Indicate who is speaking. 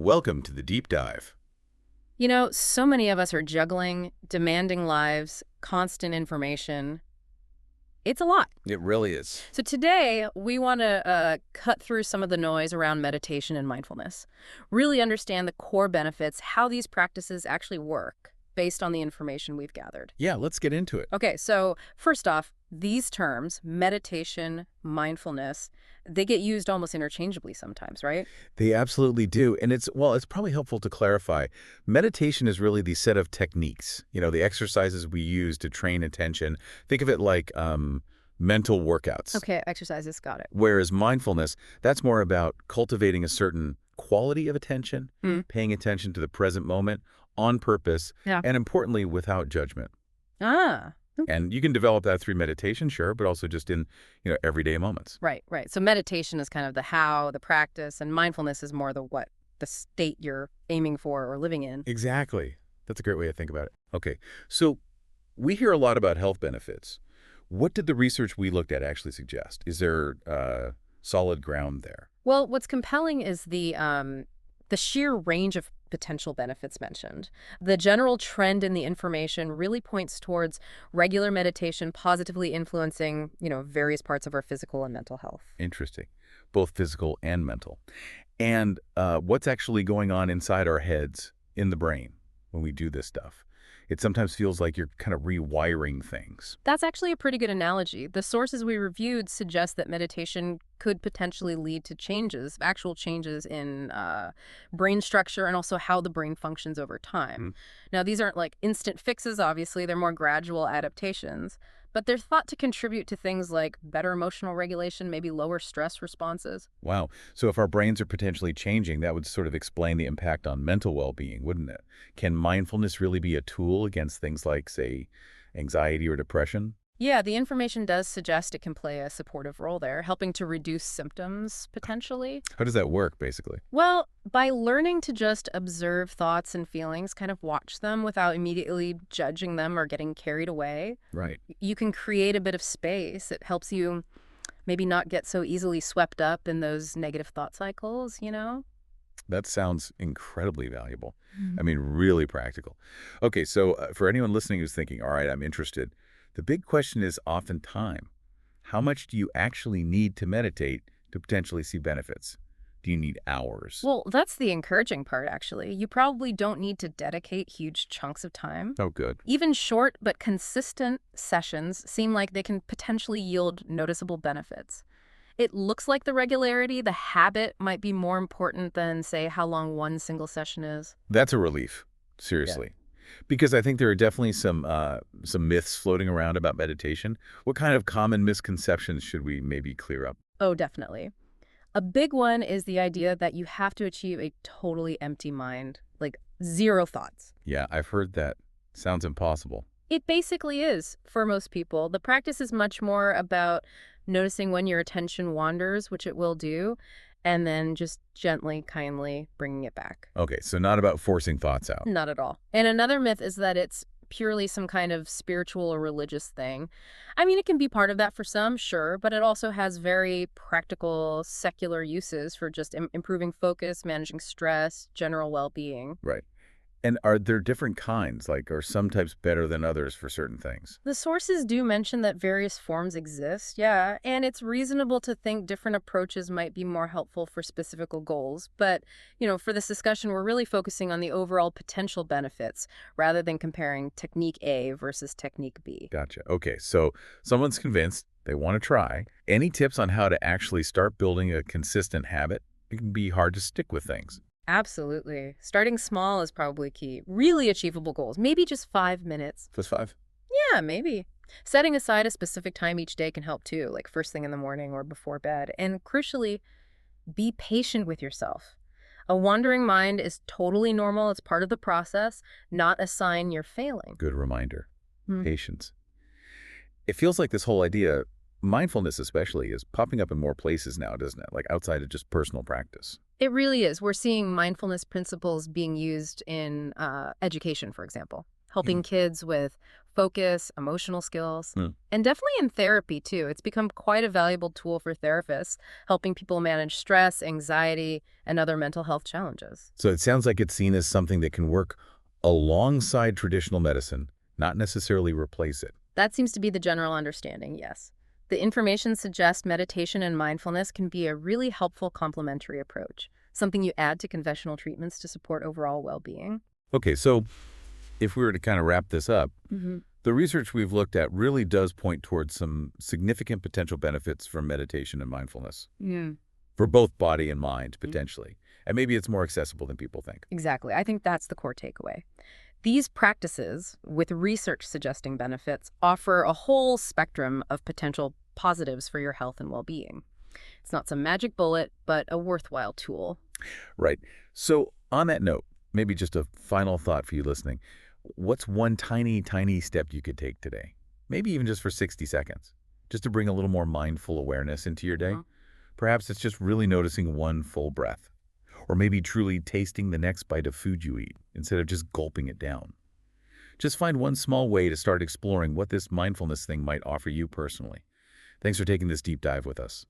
Speaker 1: Welcome to the deep dive.
Speaker 2: You know, so many of us are juggling, demanding lives, constant information. It's a lot.
Speaker 1: It really is.
Speaker 2: So today, we want to cut through some of the noise around meditation and mindfulness. Really understand the core benefits, how these practices actually work based on the information we've gathered.
Speaker 1: Yeah, let's get into it.
Speaker 2: Okay, so first off, these terms, meditation, mindfulness, they get used almost interchangeably sometimes, right?
Speaker 1: They absolutely do. And it's probably helpful to clarify. Meditation is really the set of techniques, the exercises we use to train attention. Think of it like mental workouts.
Speaker 2: Okay, exercises, got it.
Speaker 1: Whereas mindfulness, that's more about cultivating a certain quality of attention,
Speaker 2: Mm.
Speaker 1: paying attention to the present moment on purpose,
Speaker 2: Yeah.
Speaker 1: and importantly, without judgment.
Speaker 2: Ah.
Speaker 1: And you can develop that through meditation, sure, but also just in, everyday moments.
Speaker 2: Right, right. So meditation is kind of the how, the practice, and mindfulness is more the what, the state you're aiming for or living in.
Speaker 1: Exactly. That's a great way to think about it. Okay, so we hear a lot about health benefits. What did the research we looked at actually suggest? Is there solid ground there?
Speaker 2: Well, what's compelling is the sheer range of potential benefits mentioned. The general trend in the information really points towards regular meditation positively influencing, various parts of our physical and mental health.
Speaker 1: Interesting. Both physical and mental. And what's actually going on inside our heads, in the brain, when we do this stuff? It sometimes feels like you're kind of rewiring things.
Speaker 2: That's actually a pretty good analogy. The sources we reviewed suggest that meditation could potentially lead to changes, actual changes in brain structure and also how the brain functions over time.
Speaker 1: Mm.
Speaker 2: Now, these aren't like instant fixes, obviously. They're more gradual adaptations. But they're thought to contribute to things like better emotional regulation, maybe lower stress responses.
Speaker 1: Wow. So if our brains are potentially changing, that would sort of explain the impact on mental well-being, wouldn't it? Can mindfulness really be a tool against things like, say, anxiety or depression?
Speaker 2: Yeah, the information does suggest it can play a supportive role there, helping to reduce symptoms potentially.
Speaker 1: How does that work, basically?
Speaker 2: Well, by learning to just observe thoughts and feelings, kind of watch them without immediately judging them or getting carried away,
Speaker 1: Right.
Speaker 2: you can create a bit of space. It helps you maybe not get so easily swept up in those negative thought cycles.
Speaker 1: That sounds incredibly valuable.
Speaker 2: Mm.
Speaker 1: I mean, really practical. Okay, so for anyone listening who's thinking, all right, I'm interested, the big question is often time. How much do you actually need to meditate to potentially see benefits? Do you need hours?
Speaker 2: Well, that's the encouraging part, actually. You probably don't need to dedicate huge chunks of time.
Speaker 1: Oh, good.
Speaker 2: Even short but consistent sessions seem like they can potentially yield noticeable benefits. It looks like the regularity, the habit, might be more important than, say, how long one single session is.
Speaker 1: That's a relief, seriously. Because I think there are definitely some myths floating around about meditation. What kind of common misconceptions should we maybe clear up?
Speaker 2: Oh, definitely. A big one is the idea that you have to achieve a totally empty mind, like zero thoughts.
Speaker 1: Yeah, I've heard that. Sounds impossible.
Speaker 2: It basically is for most people. The practice is much more about noticing when your attention wanders, which it will do, and then just gently, kindly bringing it back.
Speaker 1: Okay, so not about forcing thoughts out.
Speaker 2: Not at all. And another myth is that it's purely some kind of spiritual or religious thing. I mean, it can be part of that for some, sure, but it also has very practical, secular uses for just improving focus, managing stress, general well-being.
Speaker 1: Right. And are there different kinds? Like, are some types better than others for certain things?
Speaker 2: The sources do mention that various forms exist, yeah, and it's reasonable to think different approaches might be more helpful for specific goals. But, for this discussion, we're really focusing on the overall potential benefits rather than comparing technique A versus technique B.
Speaker 1: Gotcha. Okay, so someone's convinced they want to try. Any tips on how to actually start building a consistent habit? It can be hard to stick with things.
Speaker 2: Absolutely. Starting small is probably key. Really achievable goals, maybe just 5 minutes.
Speaker 1: Plus five.
Speaker 2: Yeah, maybe. Setting aside a specific time each day can help too, like first thing in the morning or before bed. And crucially, be patient with yourself. A wandering mind is totally normal. It's part of the process, not a sign you're failing.
Speaker 1: Good reminder.
Speaker 2: Hmm.
Speaker 1: Patience. It feels like this whole idea, mindfulness especially, is popping up in more places now, doesn't it? Like outside of just personal practice.
Speaker 2: It really is. We're seeing mindfulness principles being used in education, for example, helping kids with focus, emotional skills,
Speaker 1: Hmm.
Speaker 2: and definitely in therapy too. It's become quite a valuable tool for therapists, helping people manage stress, anxiety, and other mental health challenges.
Speaker 1: So it sounds like it's seen as something that can work alongside traditional medicine, not necessarily replace it.
Speaker 2: That seems to be the general understanding, yes. The information suggests meditation and mindfulness can be a really helpful complementary approach, something you add to conventional treatments to support overall well-being.
Speaker 1: Okay, so if we were to kind of wrap this up,
Speaker 2: Hmm.
Speaker 1: the research we've looked at really does point towards some significant potential benefits from meditation and mindfulness
Speaker 2: Yeah.
Speaker 1: for both body and mind,
Speaker 2: Mm.
Speaker 1: potentially. And maybe it's more accessible than people think.
Speaker 2: Exactly. I think that's the core takeaway. These practices, with research suggesting benefits, offer a whole spectrum of potential positives for your health and well-being. It's not some magic bullet, but a worthwhile tool.
Speaker 1: Right. So on that note, maybe just a final thought for you listening. What's one tiny, tiny step you could take today? Maybe even just for 60 seconds, just to bring a little more mindful awareness into your day.
Speaker 2: Uh-huh.
Speaker 1: Perhaps it's just really noticing one full breath, or maybe truly tasting the next bite of food you eat instead of just gulping it down. Just find one small way to start exploring what this mindfulness thing might offer you personally. Thanks for taking this deep dive with us.